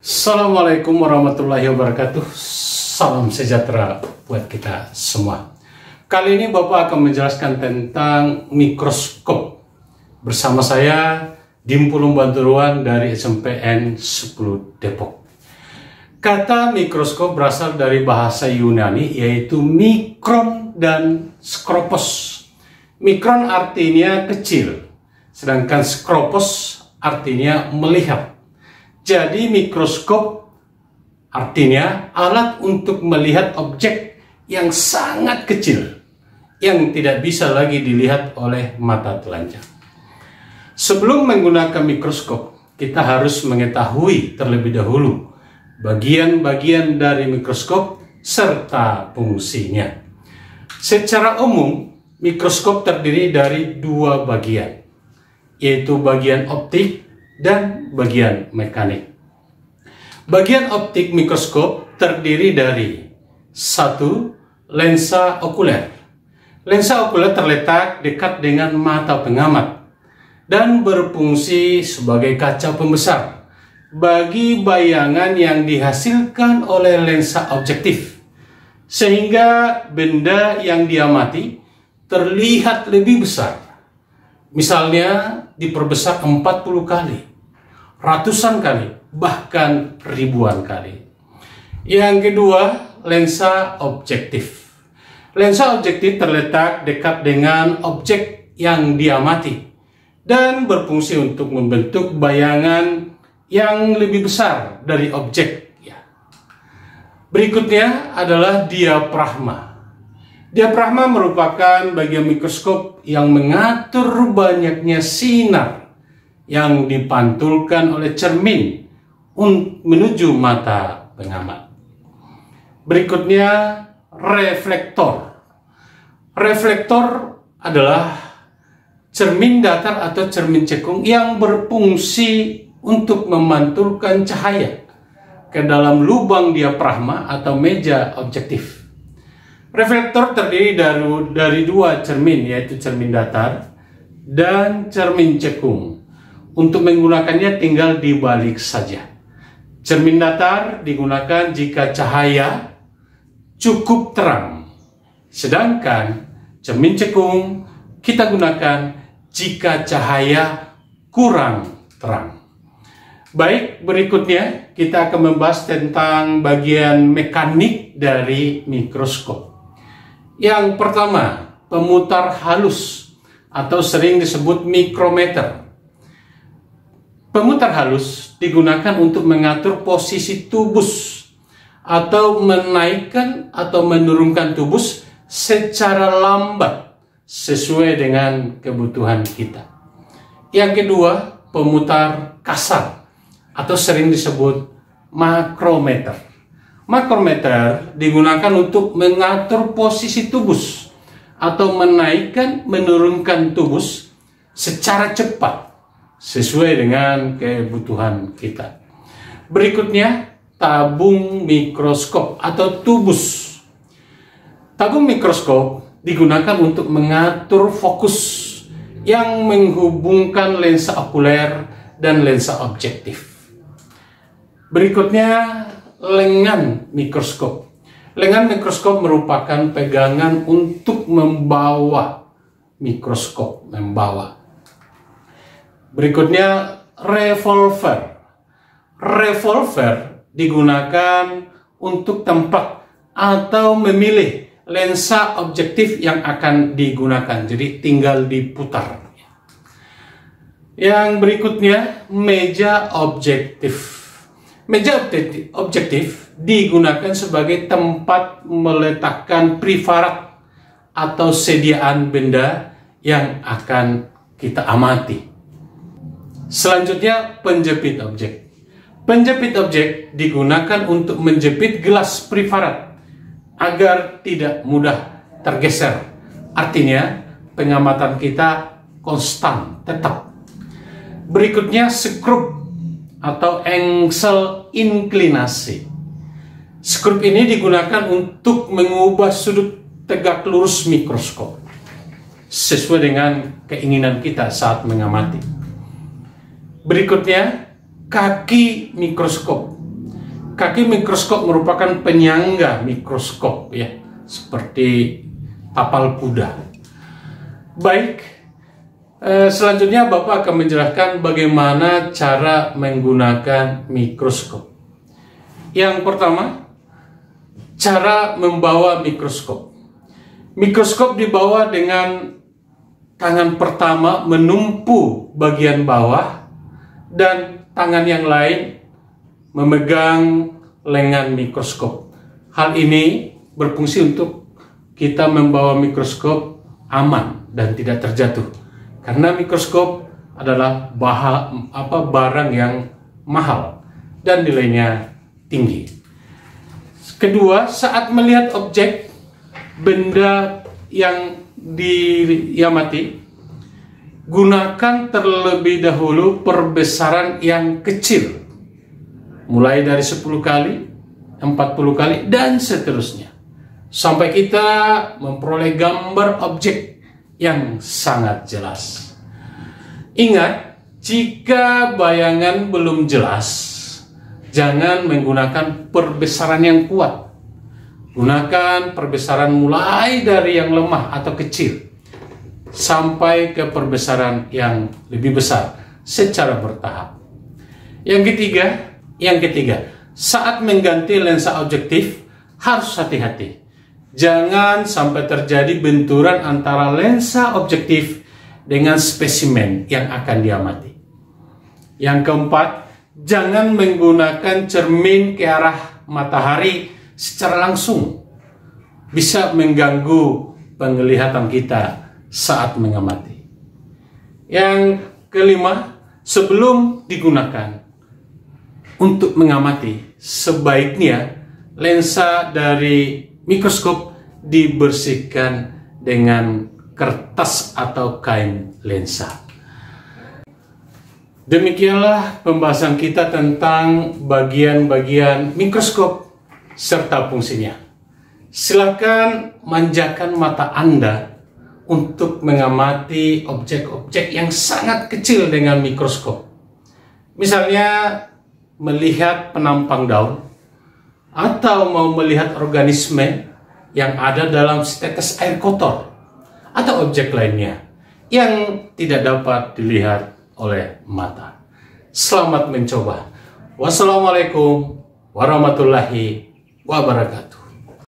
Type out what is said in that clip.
Assalamualaikum warahmatullahi wabarakatuh. Salam sejahtera buat kita semua. Kali ini Bapak akan menjelaskan tentang mikroskop. Bersama saya Dimpulung Banturuan dari SMPN 10 Depok. Kata mikroskop berasal dari bahasa Yunani yaitu mikron dan skropos. Mikron artinya kecil, sedangkan skropos artinya melihat. Jadi mikroskop artinya alat untuk melihat objek yang sangat kecil yang tidak bisa lagi dilihat oleh mata telanjang. Sebelum menggunakan mikroskop, kita harus mengetahui terlebih dahulu bagian-bagian dari mikroskop serta fungsinya. Secara umum, mikroskop terdiri dari dua bagian, yaitu bagian optik dan bagian mekanik. Bagian optik mikroskop terdiri dari satu, lensa okuler. Lensa okuler terletak dekat dengan mata pengamat dan berfungsi sebagai kaca pembesar bagi bayangan yang dihasilkan oleh lensa objektif, sehingga benda yang diamati terlihat lebih besar. Misalnya diperbesar 40 kali, ratusan kali, bahkan ribuan kali. Yang kedua, lensa objektif. Lensa objektif terletak dekat dengan objek yang diamati dan berfungsi untuk membentuk bayangan yang lebih besar dari objek. Berikutnya adalah diafragma. Diafragma merupakan bagian mikroskop yang mengatur banyaknya sinar yang dipantulkan oleh cermin menuju mata pengamat. Berikutnya, reflektor. Reflektor adalah cermin datar atau cermin cekung yang berfungsi untuk memantulkan cahaya ke dalam lubang diafragma atau meja objektif. Reflektor terdiri dari dua cermin, yaitu cermin datar dan cermin cekung. Untuk menggunakannya tinggal dibalik saja. Cermin datar digunakan jika cahaya cukup terang, sedangkan cermin cekung kita gunakan jika cahaya kurang terang. Baik, berikutnya kita akan membahas tentang bagian mekanik dari mikroskop. Yang pertama, pemutar halus atau sering disebut mikrometer. Pemutar halus digunakan untuk mengatur posisi tubus atau menaikkan atau menurunkan tubus secara lambat sesuai dengan kebutuhan kita. Yang kedua, pemutar kasar atau sering disebut makrometer. Makrometer digunakan untuk mengatur posisi tubus atau menaikkan menurunkan tubus secara cepat sesuai dengan kebutuhan kita. Berikutnya, tabung mikroskop atau tubus. Tabung mikroskop digunakan untuk mengatur fokus yang menghubungkan lensa okuler dan lensa objektif. Berikutnya, lengan mikroskop. Lengan mikroskop merupakan pegangan untuk membawa mikroskop, Berikutnya, revolver. Revolver digunakan untuk tempat atau memilih lensa objektif yang akan digunakan. Jadi tinggal diputar. Yang berikutnya, meja objektif. Meja objektif digunakan sebagai tempat meletakkan privarat atau sediaan benda yang akan kita amati. Selanjutnya, penjepit objek. Penjepit objek digunakan untuk menjepit gelas privarat agar tidak mudah tergeser. Artinya, pengamatan kita konstan, tetap. Berikutnya, skrup atau engsel inklinasi. Skrup ini digunakan untuk mengubah sudut tegak lurus mikroskop sesuai dengan keinginan kita saat mengamati. Berikutnya, kaki mikroskop kaki mikroskop merupakan penyangga mikroskop ya, seperti tapal kuda. Baik, selanjutnya Bapak akan menjelaskan bagaimana cara menggunakan mikroskop. Yang pertama, cara membawa mikroskop. Mikroskop dibawa dengan tangan pertama menumpu bagian bawah dan tangan yang lain memegang lengan mikroskop. Hal ini berfungsi untuk kita membawa mikroskop aman dan tidak terjatuh. Karena mikroskop adalah barang yang mahal dan nilainya tinggi. Kedua, saat melihat objek benda yang diamati, gunakan terlebih dahulu perbesaran yang kecil, mulai dari 10 kali, 40 kali, dan seterusnya, sampai kita memperoleh gambar objek yang sangat jelas. Ingat, jika bayangan belum jelas, jangan menggunakan perbesaran yang kuat. Gunakan perbesaran mulai dari yang lemah atau kecil sampai ke perbesaran yang lebih besar secara bertahap. Yang ketiga, saat mengganti lensa objektif harus hati-hati. Jangan sampai terjadi benturan antara lensa objektif dengan spesimen yang akan diamati. Yang keempat, jangan menggunakan cermin ke arah matahari secara langsung, bisa mengganggu penglihatan kita saat mengamati. Yang kelima, sebelum digunakan untuk mengamati, sebaiknya lensa dari mikroskop dibersihkan dengan kertas atau kain lensa. Demikianlah pembahasan kita tentang bagian-bagian mikroskop serta fungsinya. Silakan manjakan mata Anda untuk mengamati objek-objek yang sangat kecil dengan mikroskop. Misalnya melihat penampang daun, atau mau melihat organisme yang ada dalam setetes air kotor, atau objek lainnya yang tidak dapat dilihat oleh mata. Selamat mencoba. Wassalamualaikum warahmatullahi wabarakatuh.